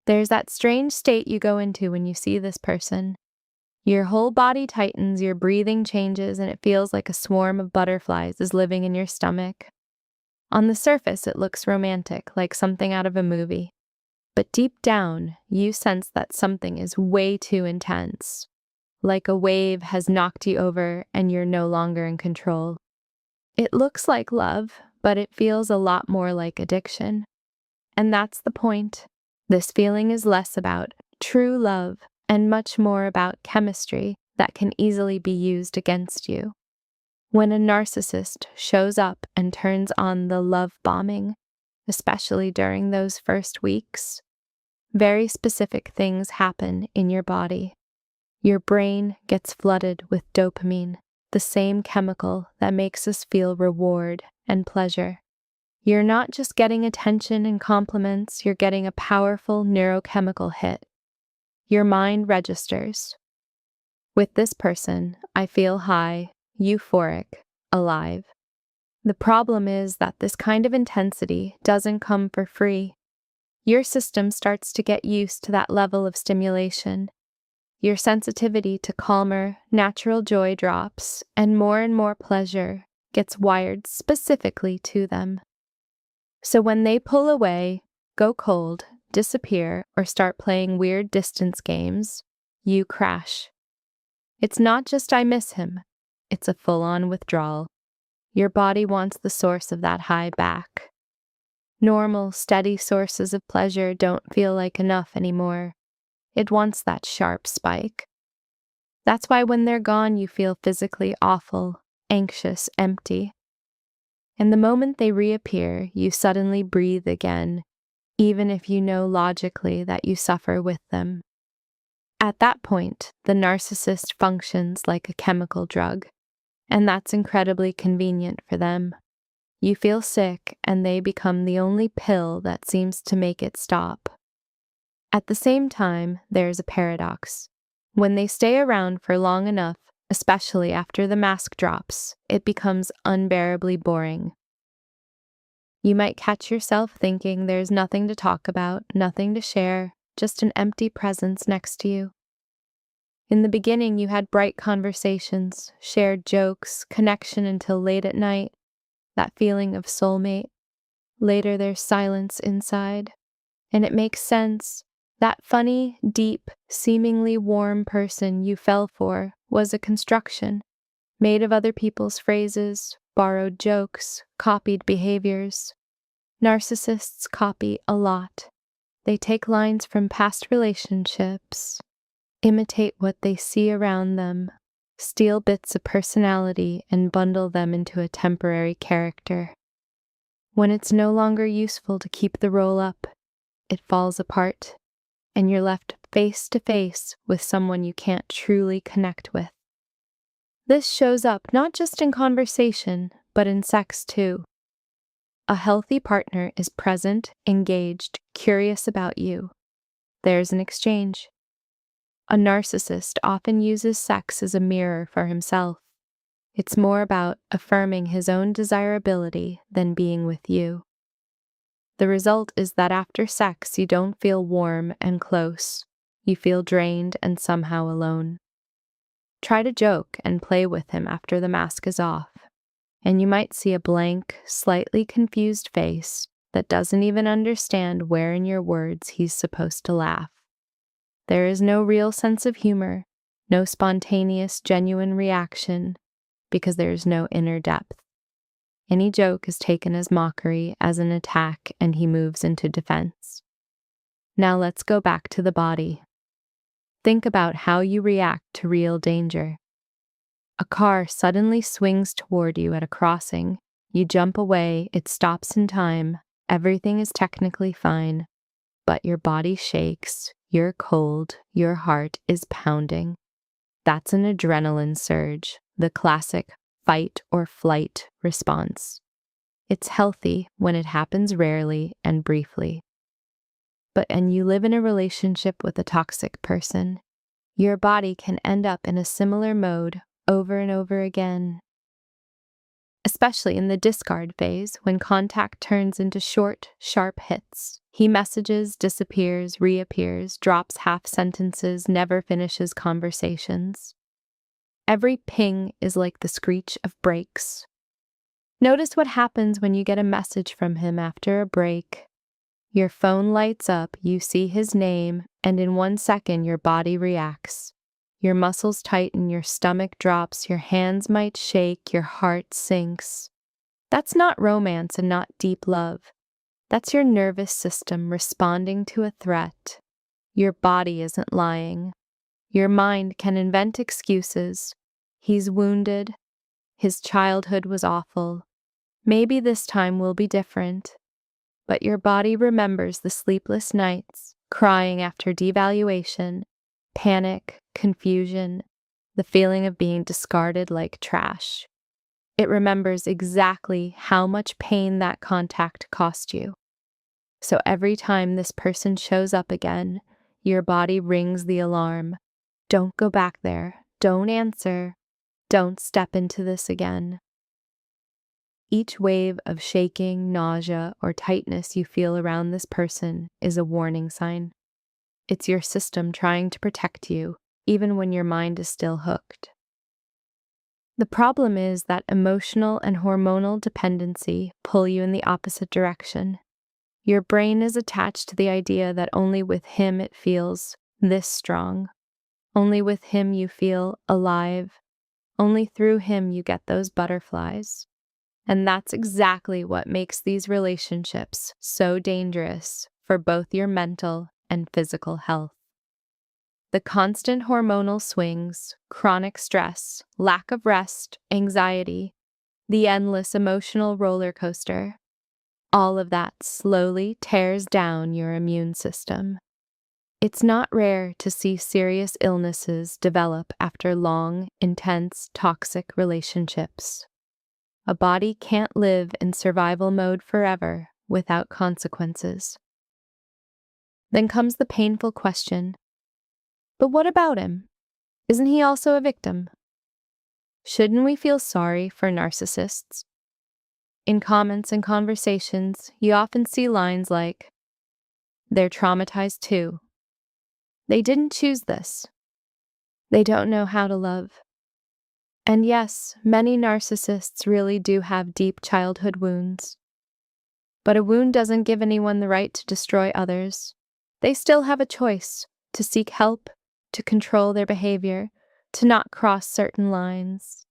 There's that strange state you go into when you see this person. Your whole body tightens, your breathing changes, and it feels like a swarm of butterflies is living in your stomach. On the surface, it looks romantic, like something out of a movie. But deep down, you sense that something is way too intense. Like a wave has knocked you over and you're no longer in control. It looks like love, but it feels a lot more like addiction. And that's the point. This feeling is less about true love and much more about chemistry that can easily be used against you. When a narcissist shows up and turns on the love bombing, especially during those first weeks, very specific things happen in your body. Your brain gets flooded with dopamine, the same chemical that makes us feel reward and pleasure. You're not just getting attention and compliments, you're getting a powerful neurochemical hit. Your mind registers. With this person, I feel high, euphoric, alive. The problem is that this kind of intensity doesn't come for free. Your system starts to get used to that level of stimulation. Your sensitivity to calmer, natural joy drops, and more pleasure gets wired specifically to them. So when they pull away, go cold, disappear, or start playing weird distance games, you crash. It's not just I miss him, it's a full-on withdrawal. Your body wants the source of that high back. Normal, steady sources of pleasure don't feel like enough anymore. It wants that sharp spike. That's why when they're gone, you feel physically awful, anxious, empty. And the moment they reappear, you suddenly breathe again, even if you know logically that you suffer with them. At that point, the narcissist functions like a chemical drug, and that's incredibly convenient for them. You feel sick, and they become the only pill that seems to make it stop. At the same time, there's a paradox. When they stay around for long enough, especially after the mask drops, it becomes unbearably boring. You might catch yourself thinking there's nothing to talk about, nothing to share, just an empty presence next to you. In the beginning, you had bright conversations, shared jokes, connection until late at night, that feeling of soulmate. Later, there's silence inside. And it makes sense. That funny, deep, seemingly warm person you fell for was a construction, made of other people's phrases, borrowed jokes, copied behaviors. Narcissists copy a lot. They take lines from past relationships, imitate what they see around them, steal bits of personality and bundle them into a temporary character. When it's no longer useful to keep the role up, it falls apart, and you're left face to face with someone you can't truly connect with. This shows up not just in conversation, but in sex too. A healthy partner is present, engaged, curious about you. There's an exchange. A narcissist often uses sex as a mirror for himself. It's more about affirming his own desirability than being with you. The result is that after sex, you don't feel warm and close. You feel drained and somehow alone. Try to joke and play with him after the mask is off, and you might see a blank, slightly confused face that doesn't even understand where in your words he's supposed to laugh. There is no real sense of humor, no spontaneous, genuine reaction, because there is no inner depth. Any joke is taken as mockery, as an attack, and he moves into defense. Now let's go back to the body. Think about how you react to real danger. A car suddenly swings toward you at a crossing. You jump away, it stops in time, everything is technically fine, but your body shakes, you're cold, your heart is pounding. That's an adrenaline surge, the classic fight or flight response. It's healthy when it happens rarely and briefly. And you live in a relationship with a toxic person, your body can end up in a similar mode over and over again. especially in the discard phase when contact turns into short, sharp hits. He messages, disappears, reappears, drops half sentences, never finishes conversations. Every ping is like the screech of brakes. Notice what happens when you get a message from him after a break. Your phone lights up, you see his name, and in 1 second your body reacts. Your muscles tighten, your stomach drops, your hands might shake, your heart sinks. That's not romance and not deep love. That's your nervous system responding to a threat. Your body isn't lying. Your mind can invent excuses. He's wounded. His childhood was awful. Maybe this time will be different. But your body remembers the sleepless nights, crying after devaluation, panic, confusion, the feeling of being discarded like trash. It remembers exactly how much pain that contact cost you. So every time this person shows up again, your body rings the alarm. Don't go back there. Don't answer. Don't step into this again. Each wave of shaking, nausea, or tightness you feel around this person is a warning sign. It's your system trying to protect you, even when your mind is still hooked. The problem is that emotional and hormonal dependency pull you in the opposite direction. Your brain is attached to the idea that only with him it feels this strong. Only with him you feel alive. Only through him you get those butterflies. And that's exactly what makes these relationships so dangerous for both your mental and physical health. The constant hormonal swings, chronic stress, lack of rest, anxiety, the endless emotional roller coaster, all of that slowly tears down your immune system. It's not rare to see serious illnesses develop after long, intense, toxic relationships. A body can't live in survival mode forever without consequences. Then comes the painful question, but what about him? Isn't he also a victim? Shouldn't we feel sorry for narcissists? In comments and conversations, you often see lines like, they're traumatized too. They didn't choose this. They don't know how to love. And yes, many narcissists really do have deep childhood wounds. But a wound doesn't give anyone the right to destroy others. They still have a choice to seek help, to control their behavior, to not cross certain lines.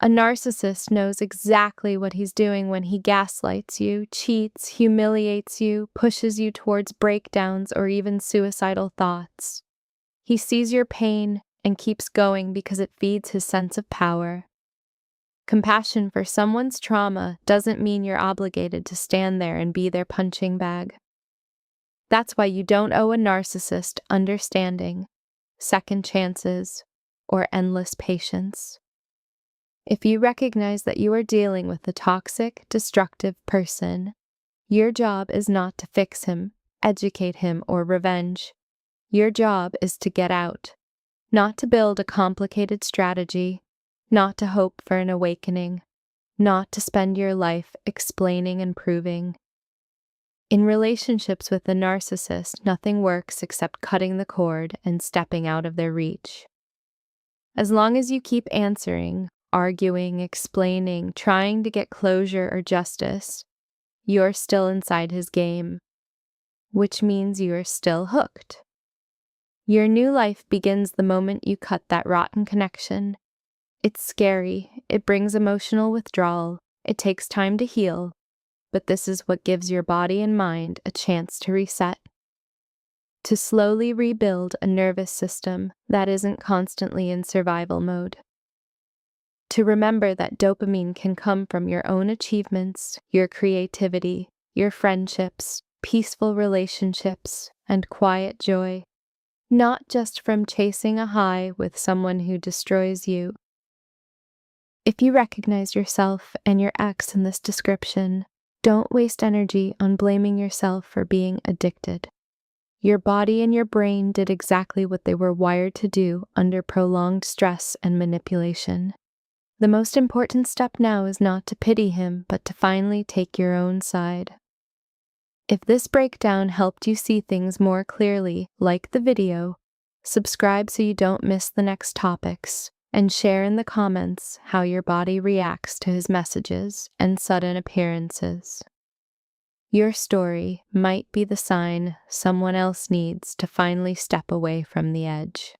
A narcissist knows exactly what he's doing when he gaslights you, cheats, humiliates you, pushes you towards breakdowns or even suicidal thoughts. He sees your pain and keeps going because it feeds his sense of power. Compassion for someone's trauma doesn't mean you're obligated to stand there and be their punching bag. That's why you don't owe a narcissist understanding, second chances, or endless patience. If you recognize that you are dealing with a toxic, destructive person, your job is not to fix him, educate him, or revenge. Your job is to get out, not to build a complicated strategy, not to hope for an awakening, not to spend your life explaining and proving. In relationships with a narcissist, nothing works except cutting the cord and stepping out of their reach. As long as you keep answering, arguing, explaining, trying to get closure or justice, you're still inside his game, which means you're still hooked. Your new life begins the moment you cut that rotten connection. It's scary, it brings emotional withdrawal, it takes time to heal, but this is what gives your body and mind a chance to reset. To slowly rebuild a nervous system that isn't constantly in survival mode. To remember that dopamine can come from your own achievements, your creativity, your friendships, peaceful relationships, and quiet joy, not just from chasing a high with someone who destroys you. If you recognize yourself and your ex in this description, don't waste energy on blaming yourself for being addicted. Your body and your brain did exactly what they were wired to do under prolonged stress and manipulation. The most important step now is not to pity him, but to finally take your own side. If this breakdown helped you see things more clearly, like the video, subscribe so you don't miss the next topics, and share in the comments how your body reacts to his messages and sudden appearances. Your story might be the sign someone else needs to finally step away from the edge.